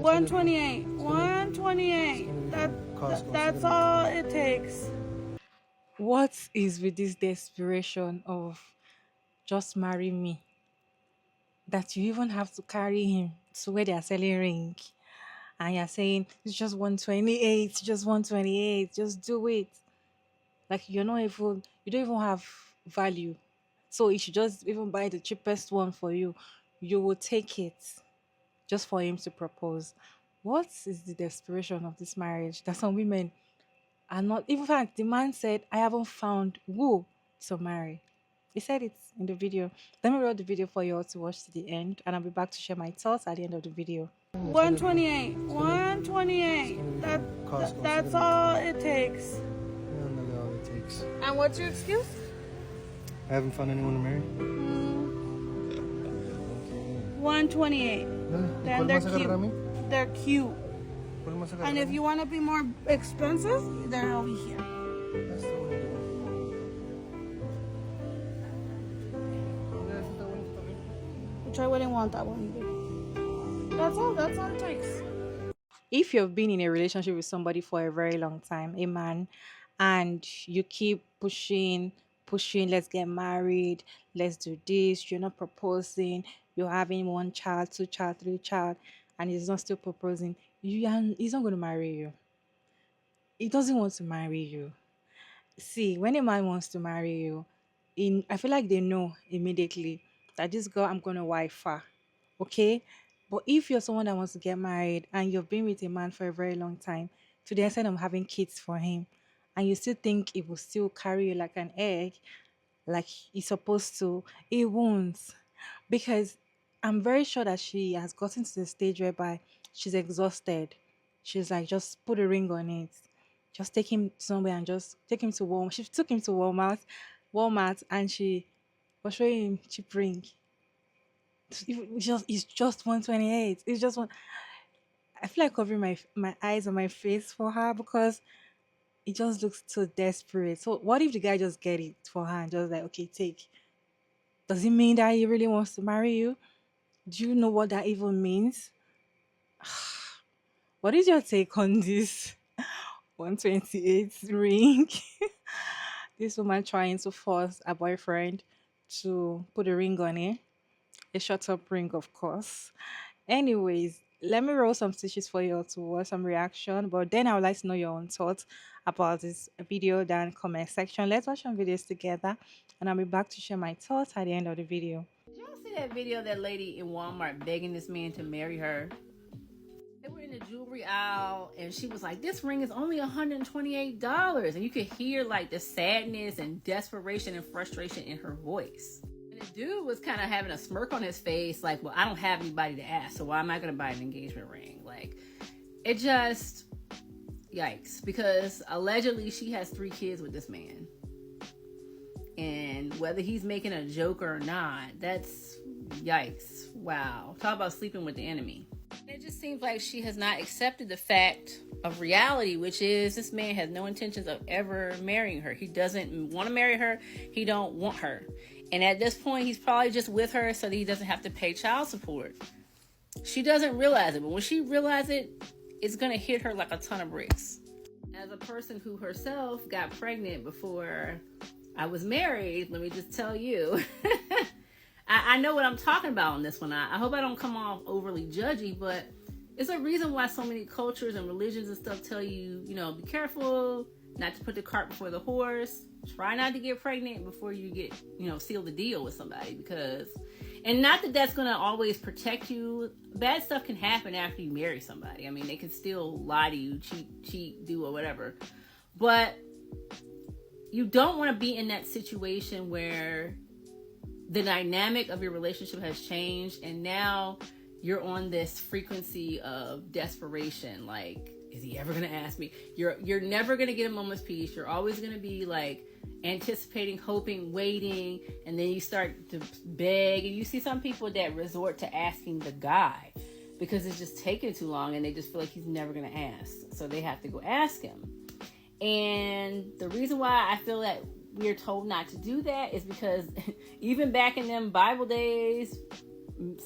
128. 128. That's all it takes. What is with this desperation of just marry me? That you even have to carry him to where they are selling ring. And you're saying it's just 128, just 128, just do it. Like you don't even have value. So you should just even buy the cheapest one for you. You will take it just for him to propose. What is the desperation of this marriage? That some women are not, even in fact, the man said, I haven't found who to marry. He said it in the video. Let me roll the video for you all to watch to the end, and I'll be back to share my thoughts at the end of the video. 128. 128. That's all it takes. Really all it takes. And what's your excuse? I haven't found anyone to marry. 128. Then they're cute. They're cute. And if you want to be more expensive, they're over here. Which I wouldn't want that one either. That's all. That's all it takes. If you've been in a relationship with somebody for a very long time, a man, and you keep pushing, let's get married, let's do this, you're not proposing, you're having one child, two child, three child, and he's not still proposing, he's not going to marry you. He doesn't want to marry you. See, when a man wants to marry you, I feel like they know immediately that this girl I'm going to wife her. Okay? But if you're someone that wants to get married and you've been with a man for a very long time, to the extent of having kids for him, and you still think it will still carry you like an egg, like he's supposed to, it won't. Because I'm very sure that she has gotten to the stage whereby she's exhausted. She's like, just put a ring on it. Just take him somewhere and just take him to Walmart. She took him to Walmart, and she was showing him cheap ring. It's just 128. It's just one. I feel like covering my eyes and my face for her because it just looks so desperate. So what if the guy just get it for her and just like, okay, take? Does it mean that he really wants to marry you? Do you know what that even means? What is your take on this 128 ring? This woman trying to force a boyfriend to put a ring on it. A shut up ring, of course. Anyways, let me roll some stitches for you all to watch some reaction. But then I would like to know your own thoughts about this video down comment section. Let's watch some videos together, and I'll be back to share my thoughts at the end of the video. Did y'all see that video of that lady in Walmart begging this man to marry her? They were in the jewelry aisle and she was like, this ring is only $128. And you could hear like the sadness and desperation and frustration in her voice. And the dude was kind of having a smirk on his face, like, well, I don't have anybody to ask, so why am I going to buy an engagement ring? Like, it just, yikes. Because allegedly she has 3 kids with this man. And whether he's making a joke or not, that's yikes. Wow. Talk about sleeping with the enemy. It just seems like she has not accepted the fact of reality, which is this man has no intentions of ever marrying her. He doesn't want to marry her. He don't want her. And at this point, he's probably just with her so that he doesn't have to pay child support. She doesn't realize it, but when she realizes it, it's going to hit her like a ton of bricks. As a person who herself got pregnant before I was married, let me just tell you, I know what I'm talking about on this one. I hope I don't come off overly judgy, but it's a reason why so many cultures and religions and stuff tell you, be careful, not to put the cart before the horse. Try not to get pregnant before you get, seal the deal with somebody, because, and not that that's going to always protect you. Bad stuff can happen after you marry somebody. I mean, they can still lie to you, cheat, do or whatever. But you don't want to be in that situation where the dynamic of your relationship has changed and now you're on this frequency of desperation. Like, is he ever going to ask me? You're never going to get a moment's peace. You're always going to be like anticipating, hoping, waiting, and then you start to beg. And you see some people that resort to asking the guy because it's just taking too long and they just feel like he's never going to ask. So they have to go ask him. And the reason why I feel that we're told not to do that is because even back in them Bible days,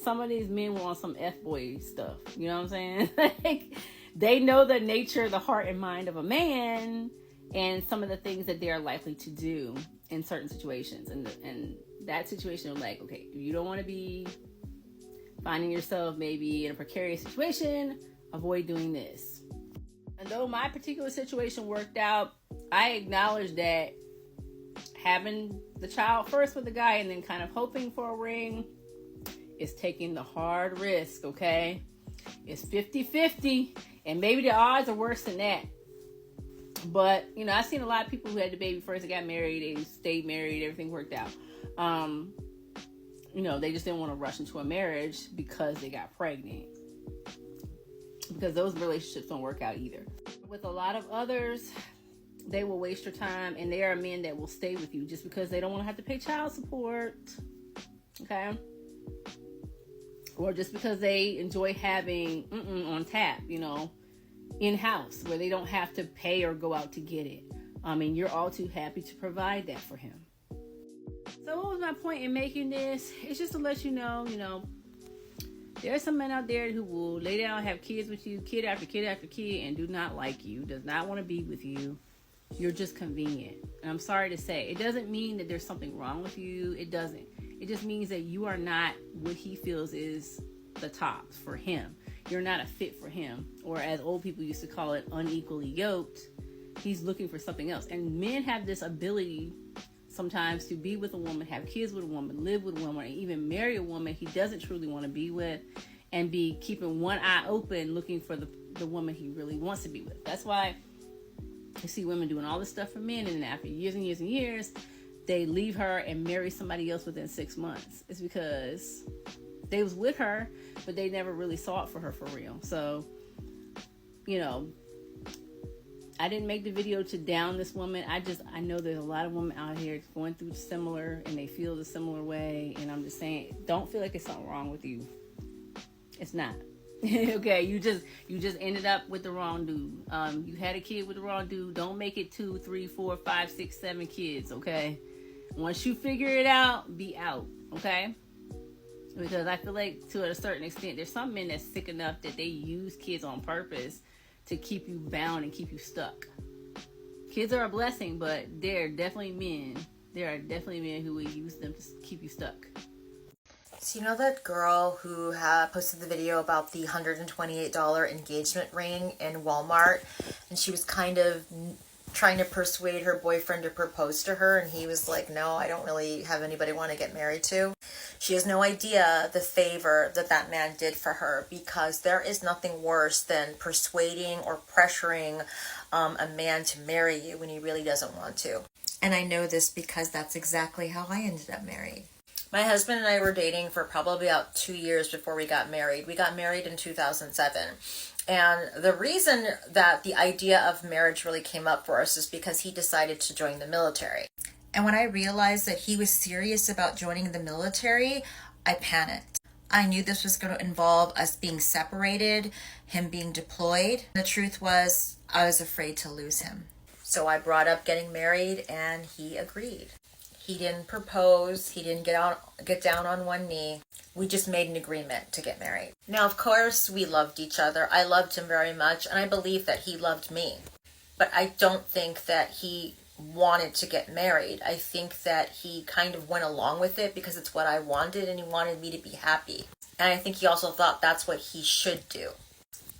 some of these men want some F-boy stuff. You know what I'm saying? Like, they know the nature, the heart and mind of a man and some of the things that they're likely to do in certain situations. And that situation, like, okay, you don't want to be finding yourself maybe in a precarious situation, avoid doing this. And though my particular situation worked out, I acknowledge that having the child first with the guy and then kind of hoping for a ring is taking the hard risk, okay? It's 50-50, and maybe the odds are worse than that. But, you know, I've seen a lot of people who had the baby first, they got married, they stayed married, everything worked out. You know, they just didn't want to rush into a marriage because they got pregnant. Because those relationships don't work out either. With a lot of others, they will waste your time, and there are men that will stay with you just because they don't want to have to pay child support. Okay? Or just because they enjoy having on tap, you know, in-house, where they don't have to pay or go out to get it. And you're all too happy to provide that for him. So what was my point in making this? It's just to let you know, there are some men out there who will lay down, have kids with you, kid after kid after kid, and do not like you, does not want to be with you. You're just convenient. And I'm sorry to say, it doesn't mean that there's something wrong with you. It doesn't. It just means that you are not what he feels is the tops for him. You're not a fit for him. Or as old people used to call it, unequally yoked. He's looking for something else. And men have this ability sometimes to be with a woman, have kids with a woman, live with a woman, and even marry a woman he doesn't truly want to be with, and be keeping one eye open looking for the woman he really wants to be with. That's why you see women doing all this stuff for men, and then after years and years and years, they leave her and marry somebody else within 6 months. It's because they was with her, but they never really saw it for her for real. So, I didn't make the video to down this woman. I know there's a lot of women out here going through similar, and they feel the similar way. And I'm just saying, don't feel like it's something wrong with you. It's not. Okay, you just ended up with the wrong dude. You had a kid with the wrong dude. Don't make it 2, 3, 4, 5, 6, 7 kids. Okay, once you figure it out, be out. Okay, because I feel like to a certain extent, there's some men that's sick enough that they use kids on purpose to keep you bound and keep you stuck. Kids are a blessing, but there are definitely men who will use them to keep you stuck. So you know that girl who posted the video about the $128 engagement ring in Walmart, and she was kind of trying to persuade her boyfriend to propose to her, and he was like, no, I don't really have anybody I want to get married to. She has no idea the favor that man did for her, because there is nothing worse than persuading or pressuring a man to marry you when he really doesn't want to. And I know this because that's exactly how I ended up married. My husband and I were dating for probably about 2 years before we got married. We got married in 2007. And the reason that the idea of marriage really came up for us is because he decided to join the military. And when I realized that he was serious about joining the military, I panicked. I knew this was going to involve us being separated, him being deployed. The truth was, I was afraid to lose him. So I brought up getting married, and he agreed. He didn't propose. He didn't get down on one knee. We just made an agreement to get married. Now, of course, we loved each other. I loved him very much, and I believe that he loved me. But I don't think that he wanted to get married. I think that he kind of went along with it because it's what I wanted, and he wanted me to be happy. And I think he also thought that's what he should do.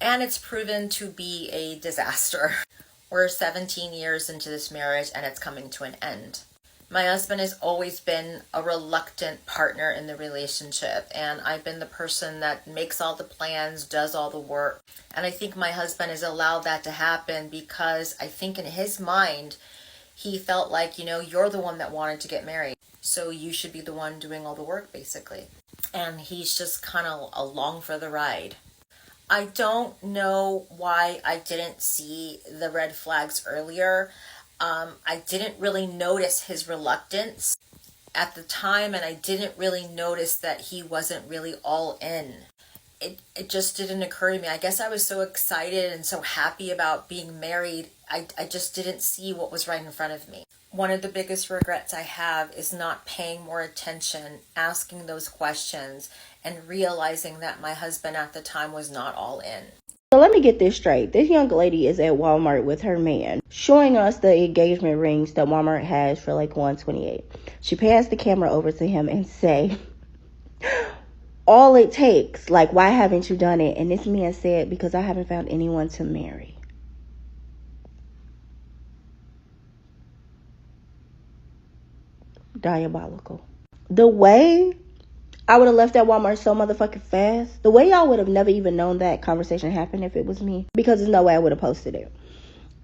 And it's proven to be a disaster. We're 17 years into this marriage, and it's coming to an end. My husband has always been a reluctant partner in the relationship, and I've been the person that makes all the plans, does all the work. And I think my husband has allowed that to happen because I think in his mind, he felt like, you're the one that wanted to get married, so you should be the one doing all the work, basically. And he's just kind of along for the ride. I don't know why I didn't see the red flags earlier. I didn't really notice his reluctance at the time, and I didn't really notice that he wasn't really all in. it just didn't occur to me. I guess I was so excited and so happy about being married. I just didn't see what was right in front of me. One of the biggest regrets I have is not paying more attention, asking those questions, and realizing that my husband at the time was not all in. So let me get this straight. This young lady is at Walmart with her man, showing us the engagement rings that Walmart has for like $128. She passed the camera over to him and say, all it takes, like, why haven't you done it? And this man said, because I haven't found anyone to marry. Diabolical. The way I would have left that Walmart so motherfucking fast, the way y'all would have never even known that conversation happened if it was me, because there's no way I would have posted it.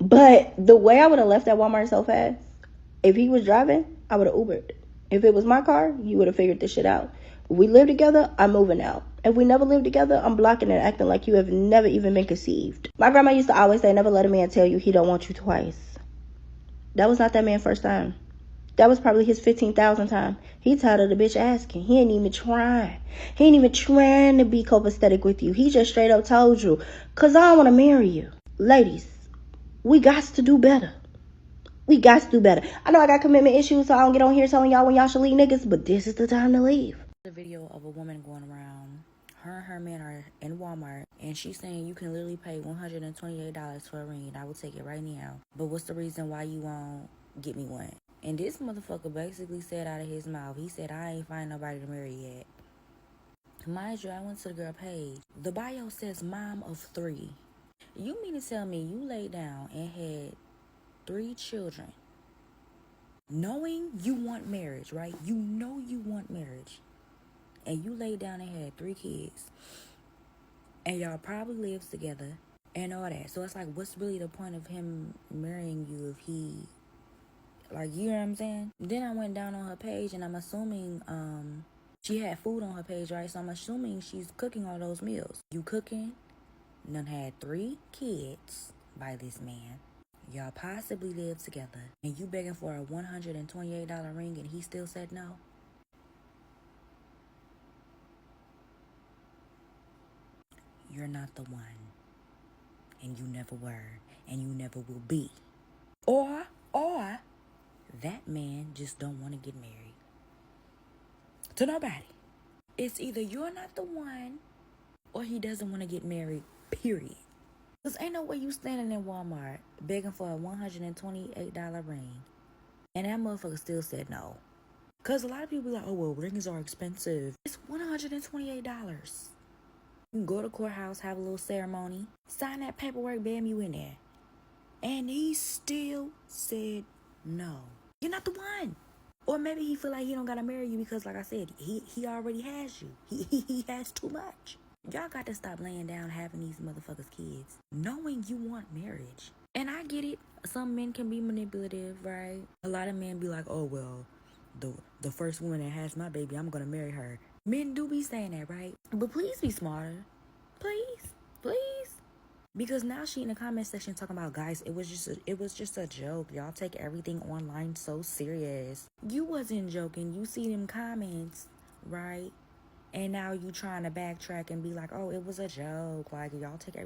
But the way I would have left that Walmart so fast, if he was driving, I would have Ubered. If it was my car, you would have figured this shit out. If we live together, I'm moving out. If we never live together, I'm blocking and acting like you have never even been conceived. My grandma used to always say, never let a man tell you he don't want you twice. That was not that man's first time. That was probably his 15,000th time. He tired of the bitch asking. He ain't even trying. He ain't even trying to be copacetic with you. He just straight up told you, because I don't want to marry you. Ladies, we got to do better. We got to do better. I know I got commitment issues, so I don't get on here telling y'all when y'all should leave niggas, but this is the time to leave. The video of a woman going around, her and her man are in Walmart, and she's saying you can literally pay $128 for a ring, and I will take it right now. But what's the reason why you won't get me one? And this motherfucker basically said out of his mouth, he said, I ain't find nobody to marry yet. Mind you, I went to the girl page. The bio says mom of 3. You mean to tell me you laid down and had 3 children, knowing you want marriage, right? You know you want marriage. And you laid down and had 3 kids. And y'all probably lives together and all that. So it's like, what's really the point of him marrying you if he... Like, you know what I'm saying? Then I went down on her page, and I'm assuming she had food on her page, right? So I'm assuming she's cooking all those meals. You cooking, done had 3 kids by this man. Y'all possibly live together. And you begging for a $128 ring, and he still said no? You're not the one. And you never were. And you never will be. Or... that man just don't want to get married to nobody. It's either you're not the one or he doesn't want to get married, period. Because ain't no way you standing in Walmart begging for a $128 ring and that motherfucker still said no. Because a lot of people be like, oh, well, rings are expensive. It's $128. You can go to the courthouse, have a little ceremony, sign that paperwork, bam, you in there. And he still said no. You're not the one. Or maybe he feel like he don't gotta marry you because, like I said, he already has you. He has too much. Y'all got to stop laying down having these motherfuckers kids, knowing you want marriage. And I get it. Some men can be manipulative, right? A lot of men be like, oh, well, the first woman that has my baby, I'm gonna marry her. Men do be saying that, right? But please be smarter. Please. Because now she in the comment section talking about, guys, it was just a joke. Y'all take everything online so serious. You wasn't joking. You see them comments, right? And now you trying to backtrack and be like, oh, it was a joke. Like, y'all take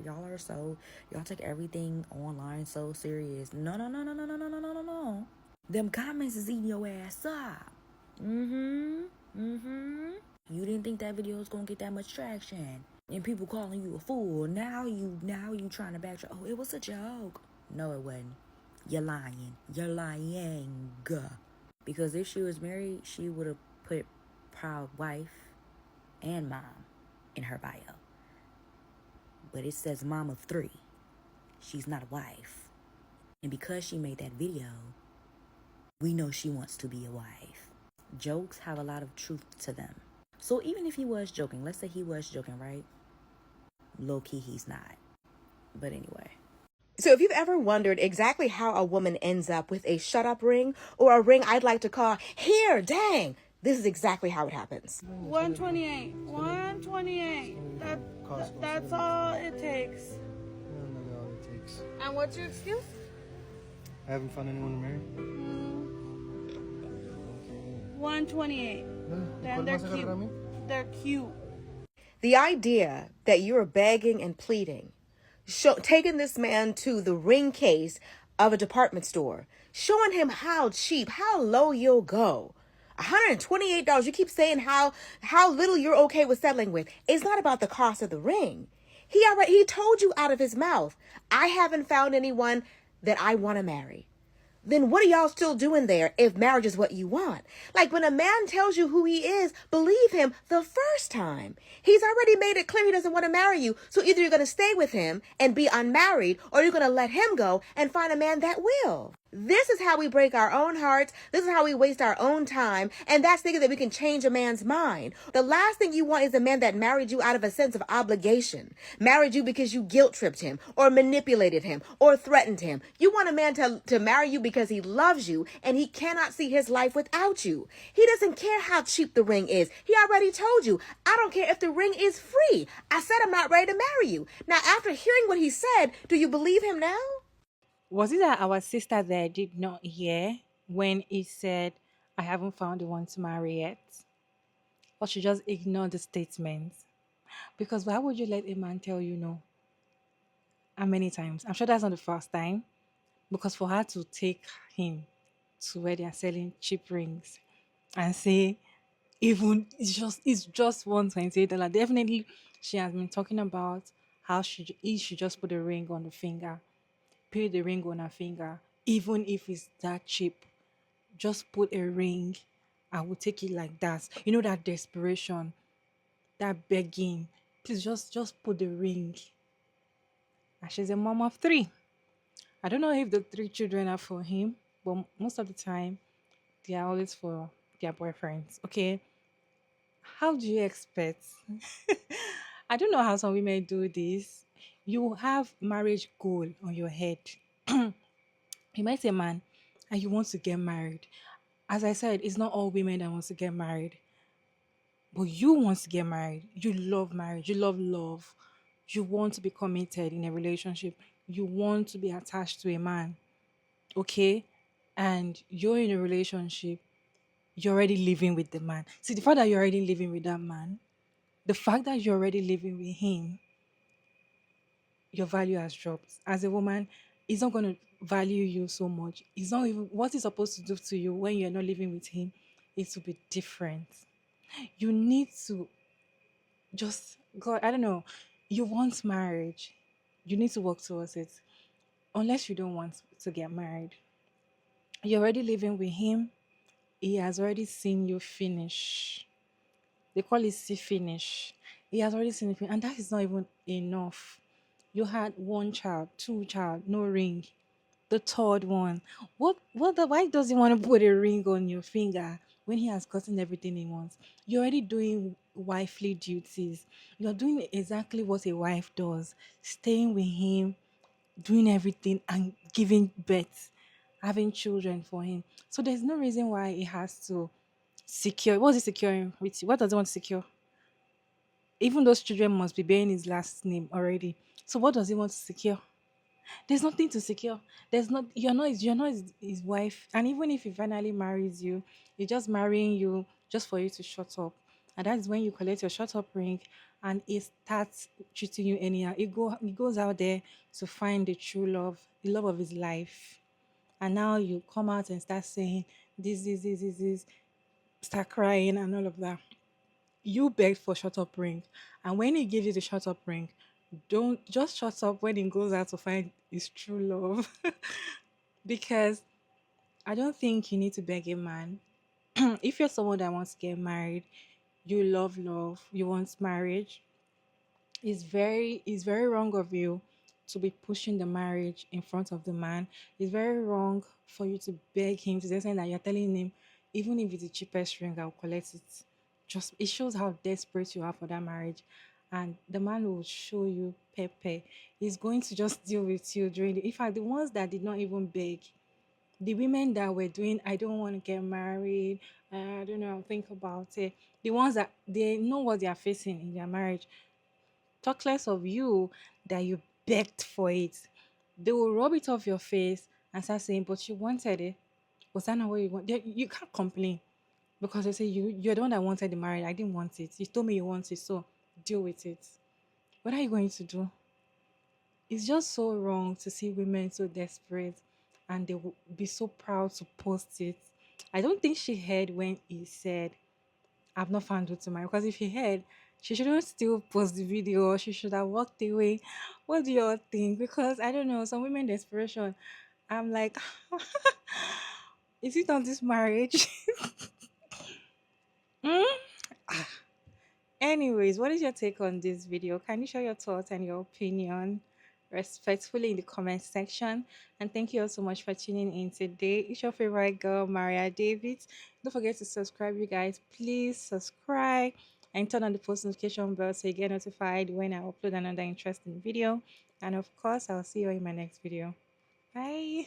everything online so serious. No. Them comments is eating your ass up. You didn't think that video was gonna get that much traction. And people calling you a fool. Now you trying to backtrack. Oh, it was a joke. No, it wasn't. You're lying. Because if she was married, she would have put proud wife and mom in her bio. But it says mom of 3. She's not a wife. And because she made that video, we know she wants to be a wife. Jokes have a lot of truth to them. So even if he was joking, let's say he was joking, right? Low-key, he's not. But anyway. So if you've ever wondered exactly how a woman ends up with a shut-up ring or a ring I'd like to call, here, dang, this is exactly how it happens. 128. 128. That's all it takes. Yeah, not all it takes. And what's your excuse? I haven't found anyone to marry. 128. Then they're cute. They're cute. The idea that you're begging and pleading, taking this man to the ring case of a department store, showing him how cheap, how low you'll go. $128. You keep saying how little you're okay with settling with. It's not about the cost of the ring. He told you out of his mouth, I haven't found anyone that I want to marry. Then what are y'all still doing there if marriage is what you want? Like when a man tells you who he is, believe him the first time. He's already made it clear he doesn't want to marry you. So either you're going to stay with him and be unmarried, or you're going to let him go and find a man that will. This is how we break our own hearts. This is how we waste our own time. And that's thinking that we can change a man's mind. The last thing you want is a man that married you out of a sense of obligation. Married you because you guilt tripped him or manipulated him or threatened him. You want a man to marry you because he loves you and he cannot see his life without you. He doesn't care how cheap the ring is. He already told you, I don't care if the ring is free. I said I'm not ready to marry you. Now, after hearing what he said, do you believe him now? Was it that our sister there did not hear when he said, I haven't found the one to marry yet? Or she just ignored the statement? Because why would you let a man tell you no? How many times? I'm sure that's not the first time. Because for her to take him to where they are selling cheap rings and say, even it's just $128. Definitely she has been talking about how he should just put a ring on the finger. Put the ring on her finger, even if it's that cheap. Just put a ring. I will take it like that. You know that desperation, that begging. Please just put the ring. And she's a mom of 3. I don't know if the 3 children are for him, but most of the time they are always for their boyfriends. Okay. How do you expect? I don't know how some women do this. You have marriage goal on your head. You might say man and you want to get married. As I said, it's not all women that wants to get married. But you want to get married. You love marriage. You love love. You want to be committed in a relationship. You want to be attached to a man. Okay? And you're in a relationship. You're already living with the man. See, the fact that you're already living with that man, the fact that you're already living with him, your value has dropped. As a woman, he's not going to value you so much. It's not even what he's supposed to do to you when you're not living with him. It will be different. You need to just, God, I don't know. You want marriage. You need to work towards it. Unless you don't want to get married. You're already living with him. He has already seen you finish. They call it see finish. He has already seen it finish. And that is not even enough. You had 1 child, 2 child, no ring. The third one. Why does he want to put a ring on your finger when he has gotten everything he wants? You're already doing wifely duties. You're doing exactly what a wife does. Staying with him, doing everything and giving birth, having children for him. So there's no reason why he has to secure. What is he securing with you? What does he want to secure? Even those children must be bearing his last name already. So what does he want to secure? There's nothing to secure. You're not his wife. And even if he finally marries you, he's just marrying you just for you to shut up. And that is when you collect your shut up ring and he starts treating you anyhow. He goes out there to find the true love, the love of his life. And now you come out and start saying this, start crying and all of that. You begged for shut up ring. And when he gives you the shut up ring, don't just shut up when he goes out to find his true love. Because I don't think you need to beg a man. If you're someone that wants to get married, you love, you want marriage, it's very wrong of you to be pushing the marriage in front of the man. It's very wrong for you to beg him to the extent that you're telling him, even if it's the cheapest ring, I'll collect it. Just it shows how desperate you are for that marriage. And the man will show you pepe. He's going to just deal with you during the in fact the ones that did not even beg, the women that were doing, I don't want to get married, I don't know, I'll think about it. The ones that they know what they are facing in their marriage, talk less of you that you begged for it. They will rub it off your face and start saying, but you wanted it. Was that not what you want? You can't complain because they say you're the one that wanted the marriage. I didn't want it. You told me you want it, so deal with it. What are you going to do? It's just so wrong to see women so desperate and they will be so proud to post it. I don't think she heard when he said, I've not found who to marry. Because if he heard, she shouldn't still post the video or she should have walked away. What do you all think? Because I don't know, some women desperation. I'm like, is it on this marriage? Hmm? Anyways, what is your take on this video? Can you share your thoughts and your opinion respectfully in the comment section? And thank you all so much for tuning in today. It's your favorite girl, Maria Davids. Don't forget to subscribe, you guys. Please subscribe and turn on the post notification bell so you get notified when I upload another interesting video. And of course, I'll see you in my next video. Bye.